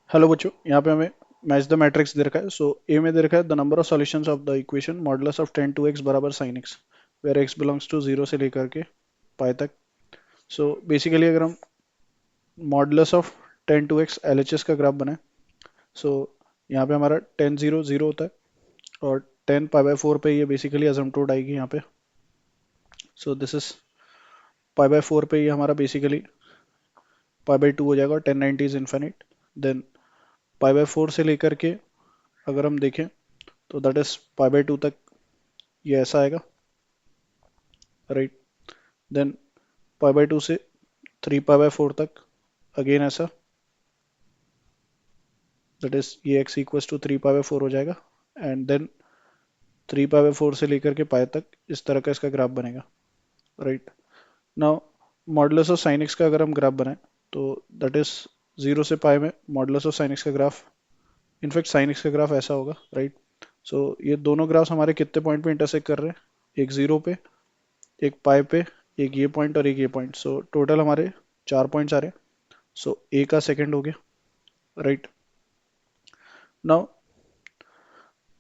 Hello बच्चों, यहाँ पे हमें मैच द मैट्रिक्स दे रखा है। सो ए में दे रखा है the number of solutions of the equation modulus of 10 2x बराबर sin x, where x belongs to 0 से लेकर के पाई तक। सो बेसिकली अगर हम मॉडुलस ऑफ 10 2x LHS का ग्राफ बनाए, सो यहाँ पे हमारा 10 0 0 होता है और 10 पाई बाय 4 पे ये बेसिकली असिम्प्टोट आएगी यहाँ पे। So this is pi by 4 पे ये हमारा बेसिकली पाई बाय 2 हो जाएगा और 1090 is infinite. Then pi by 4 से लेकर के अगर हम देखें तो दैट इज पाई बाय 2 तक ये ऐसा आएगा, राइट। देन पाई बाय 2 से 3 पाई बाय 4 तक अगेन ऐसा, दैट इज ये x equals to 3 pi by 4 हो जाएगा। एंड देन 3 पाई बाय 4 से लेकर के पाई तक इस तरह का इसका ग्राफ बनेगा, right. Now modulus of sine x का अगर हम ग्राफ बनाएं तो दैट इज 0 से पाई में मॉडुलस ऑफ साइन एक्स का ग्राफ, इनफैक्ट साइन एक्स का ग्राफ ऐसा होगा, राइट। सो ये दोनों ग्राफ्स हमारे कितने पॉइंट पे इंटरसेक्ट कर रहे हैं, एक 0 पे, एक पाई पे, एक ये पॉइंट और एक ये पॉइंट। सो टोटल हमारे 4 पॉइंट्स आ रहे हैं। सो ए का सेकंड हो गया, right. Now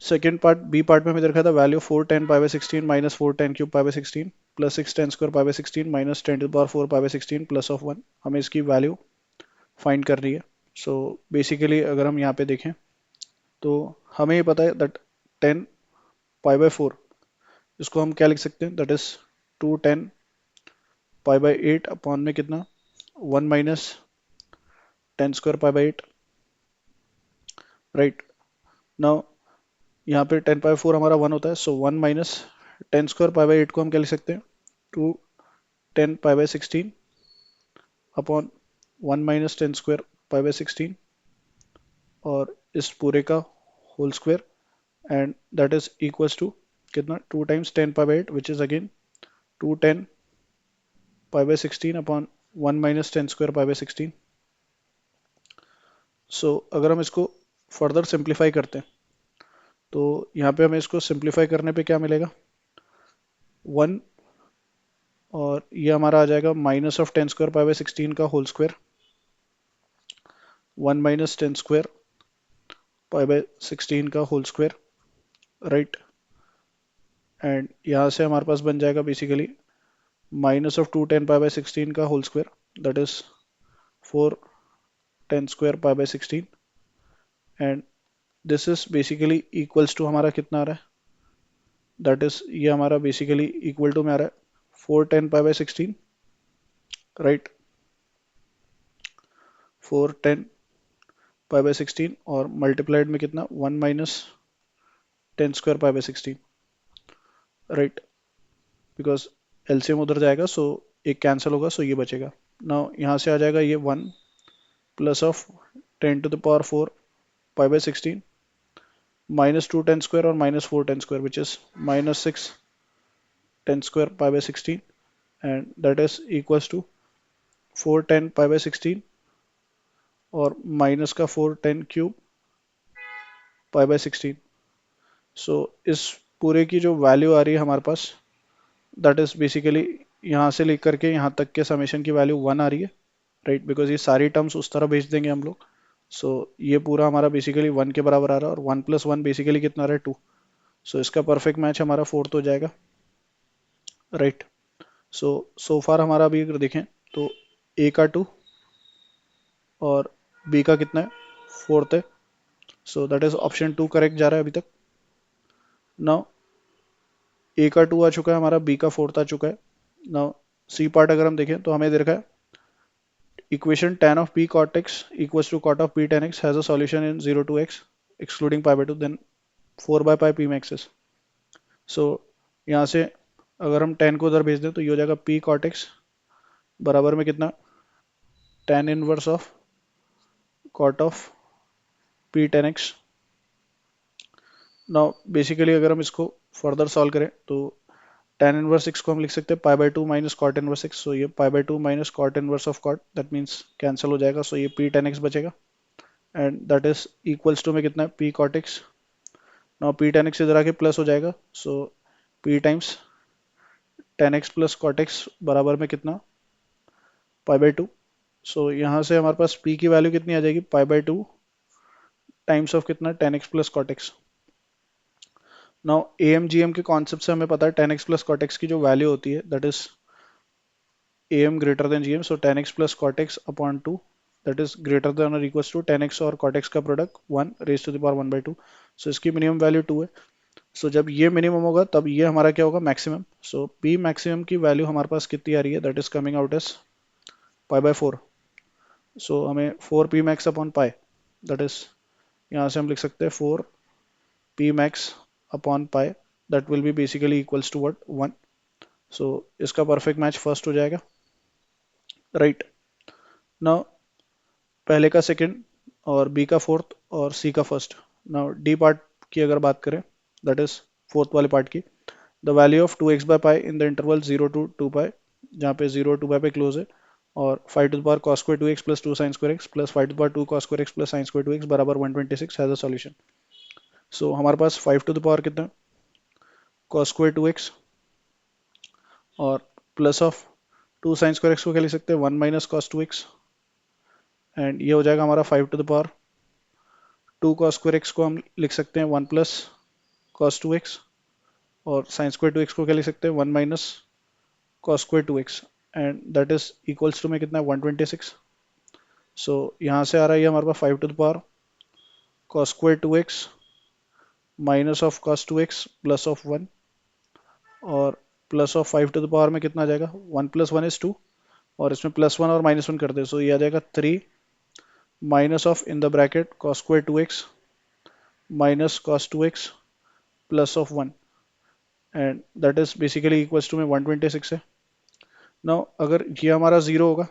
second part, B part में हमें देखा था value 4 10 pi by 16 minus 4 10 cube pi by 16 plus 6 10 square pi by 16 minus 10 to the power 4 pi by 16 plus of 1, हमें इसकी वैल्यू फाइंड करनी है। सो बेसिकली अगर हम यहाँ पे देखें तो हमें ये पता है दैट 10 पाई बाय 4, इसको हम क्या लिख सकते हैं, that is 2 10 pi by 8 upon में कितना, 1 minus 10 square pi by 8, right. Now यहाँ पे 10 पाई 4 हमारा 1 होता है, so 1 minus 10 square pi by 8 को हम क्या लिख सकते हैं, 2 10 pi by 16 upon 1 minus 10 square pi by 16 और इस पूरे का whole square. And that is equals to कितना, 2 times 10 pi by 8 which is again 2 10 pi by 16 upon 1 minus 10 square pi by 16। सो अगर हम इसको फर्दर सिंप्लीफाई करते हैं तो यहाँ पे हमें इसको सिंप्लीफाई करने पे क्या मिलेगा, 1, और ये हमारा आ जाएगा -10 स्क्वायर पाई बाय 16 का whole square, 1 minus 10 square pi by 16 का होल स्क्वायर, राइट। एंड यहाँ से हमारे पास बन जाएगा बेसिकली -2 10 पाई बाय 16 का whole square, that is 4 10 square pi by 16। And this is basically equals to हमारा कितना आ रहा है, दैट इज ये हमारा बेसिकली इक्वल टू में आ रहा है 4 10 pi by 16, right. 4 10 pi by 16 और मल्टीप्लाइड में कितना, 1 minus 10 square pi by 16, right. Because LCM उधर जाएगा, सो एक कैंसिल होगा, सो ये बचेगा। नाउ यहाँ से आ जाएगा ये 1 plus of 10 to the power 4 pi by 16 -2 10 square और -4 10 square which is -6 10 square pi by 16। And that is equals to 4 10 pi by 16 और माइनस का 4 10 क्यूब पाई बाय 16। सो इस पूरे की जो वैल्यू आ रही है हमारे पास, दैट इज बेसिकली यहाँ से लेकर के यहाँ तक के समेशन की वैल्यू 1 आ रही है, राइट। बिकॉज ये सारी टर्म्स उस तरह भेज देंगे हम लोग। सो ये पूरा हमारा बेसिकली 1 के बराबर आ रहा है और 1 + 1 बेसिकली कितना आ रहा है, 2। सो इसका परफेक्ट मैच हमारा 4th हो जाएगा, राइट। सो फार हमारा अभी अगर देखें तो ए का 2 और बी का कितना है, 4th है। सो दैट इज ऑप्शन 2 करेक्ट जा रहा है अभी तक। नाउ ए का 2 आ चुका है हमारा, बी का 4th आ चुका है। नाउ सी पार्ट अगर हम देखें तो हमें दे रखा है equation tan of p cot x equals to cot of p tan x has a solution in 0 to x excluding pi by 2, then 4 by pi p max is। सो यहाँ से अगर हम tan को उधर भेज दें तो ये हो जाएगा p cot x बराबर में कितना, tan inverse of cot of p tan x। Now basically अगर हम इसको फर्दर सॉल्व करें तो tan इनवर्स x को हम लिख सकते हैं pi by 2 minus cot inverse x। So ये pi by 2 minus cot inverse of cot, that means cancel हो जाएगा। सो ये p tan x बचेगा and that is equals to में कितना है, p cot x। Now p tan x इधर आके प्लस हो जाएगा, so p times tan x plus cot x बराबर में कितना, पाई बाय 2। सो यहाँ से हमारे पास p की वैल्यू कितनी आ जाएगी, पाई बाय 2 टाइम्स ऑफ कितना 10x plus cortex. Now AMGM के कॉन्सेप्ट से हमें पता है 10x प्लस कॉटेक्स की जो वैल्यू होती है that is AM greater than GM, so 10x plus cot x upon 2, that is greater than or equals to 10x और cot x का product 1 raised to the power 1 by 2. So इसकी minimum value 2 है. So जब ये minimum होगा तब ये हमारा क्या होगा मैक्सिमम. So P मैक्सिमम की वैल्यू हमारे पास कितनी आ रही है, that is coming out as pi by 4. So हमें 4p max upon pi, that is यहाँ से हम लिख सकते हैं 4p max upon pi, that will be basically equals to what 1. So इसका परफेक्ट मैच फर्स्ट हो जाएगा, राइट. नाउ पहले का सेकंड और बी का फोर्थ और सी का फर्स्ट. नाउ डी पार्ट की अगर बात करें, दैट इज फोर्थ वाले पार्ट की, the value of 2x by pi in the interval 0 to 2 पाई, जहाँ पे 0 2 पाई पे क्लोज है, और 5 to the power cos square 2x plus 2 sin square x plus 5 to the power 2 cos square x plus sin square 2x बराबर 126 has a solution. So हमारे पास 5 to the power कितना cos square 2x और plus of 2 sin square x को क्या लिख सकते हैं 1 माइनस cos 2x, एंड ये हो जाएगा हमारा 5 to the power 2 cos square x को हम लिख सकते हैं 1 प्लस cos 2x, और sin स्क्वायर 2x को क्या लिख सकते हैं 1 minus cos square 2x, and that is equals to में कितना है 126. सो यहाँ से आ रहा है ये हमारे पास 5 to the power cos square 2x minus of cos 2x plus of 1, और plus of 5 to the power में कितना आ जाएगा 1 प्लस 1 इज 2, और इसमें प्लस 1 और माइनस 1 कर दे, सो ये आ जाएगा 3 minus of in the bracket cos square 2x minus cos 2x plus of 1, and that is basically equals to में 126 है. नाउ अगर ये हमारा जीरो होगा,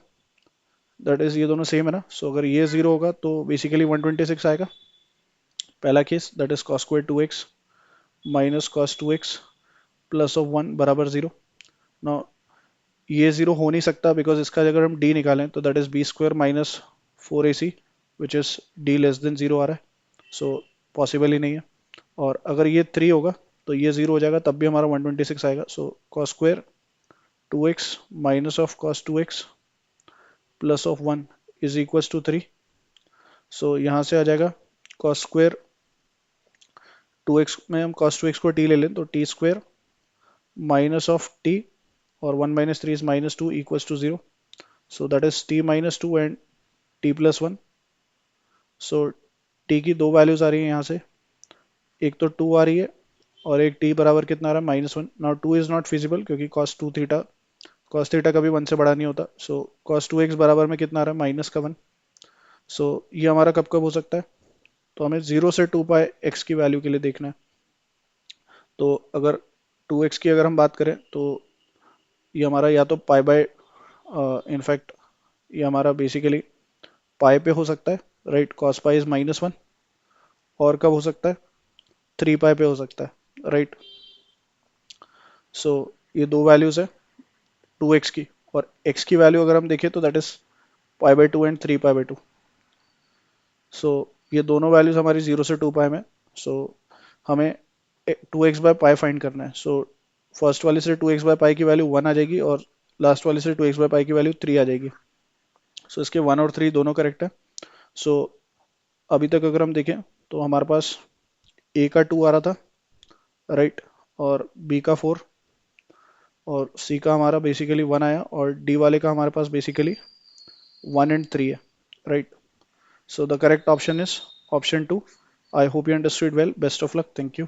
दैट इज ये दोनों सेम है ना, सो अगर ये जीरो होगा तो बेसिकली 126 आएगा. पहला case that is cos square 2x minus cos 2x plus of 1 बराबर जीरो. नाउ ये जीरो हो नहीं सकता बिकॉज इसका अगर हम d निकालें तो that is B square minus 4ac which is d less than zero आ रहा है, सो पॉसिबल ही नहीं है. और अगर ये 3 होगा तो ये जीरो हो जाएगा, तब भी हमारा 126 आएगा. So cos square 2x minus of cos 2x plus of 1 is equals to 3. So यहाँ से आ जाएगा cos स्क्वायर 2x में हम cos 2x को t ले लें तो t square minus of t, और 1 minus 3 is minus 2 equals to 0. So that is t minus 2 and t plus 1. So t की दो वैल्यूज आ रही है यहाँ से, एक तो 2 आ रही है और एक t बराबर कितना आ रहा है -1. नाउ 2 इज नॉट फिजिबल क्योंकि cos थीटा कभी 1 से बड़ा नहीं होता. सो cos 2x बराबर में कितना आ रहा है माइनस का 1. सो ये हमारा कब कब हो सकता है, तो हमें 0 से 2 पाई x की वैल्यू के लिए देखना है. तो अगर 2x की अगर हम बात करें तो ये हमारा या तो पाई बाय, इनफैक्ट ये हमारा बेसिकली पाई पे हो सकता है, राइट. cos पाई इज -1, और कब हो सकता है 3 पाई पे हो सकता है, राइट. सो ये दो वैल्यूज है 2x की, और x की वैल्यू अगर हम देखें तो that is pi by 2 and 3 pi by 2. सो ये दोनों वैल्यूज हमारी 0 से 2 पाई में. सो हमें 2x बाय पाई फाइंड करना है. सो फर्स्ट वाले से 2x बाय पाई की वैल्यू 1 आ जाएगी, और लास्ट वाले से 2x बाय पाई की वैल्यू 3 आ जाएगी. सो इसके 1 और 3 दोनों करेक्ट है. सो अभी तक अगर हम देखें तो हमारे पास a का 2 आ रहा था, राइट, और b का 4, और c का हमारा बेसिकली 1 आया, और d वाले का हमारे पास बेसिकली 1 एंड 3 है, right. So the correct option is option 2. I hope you understood well. Best of luck. Thank you.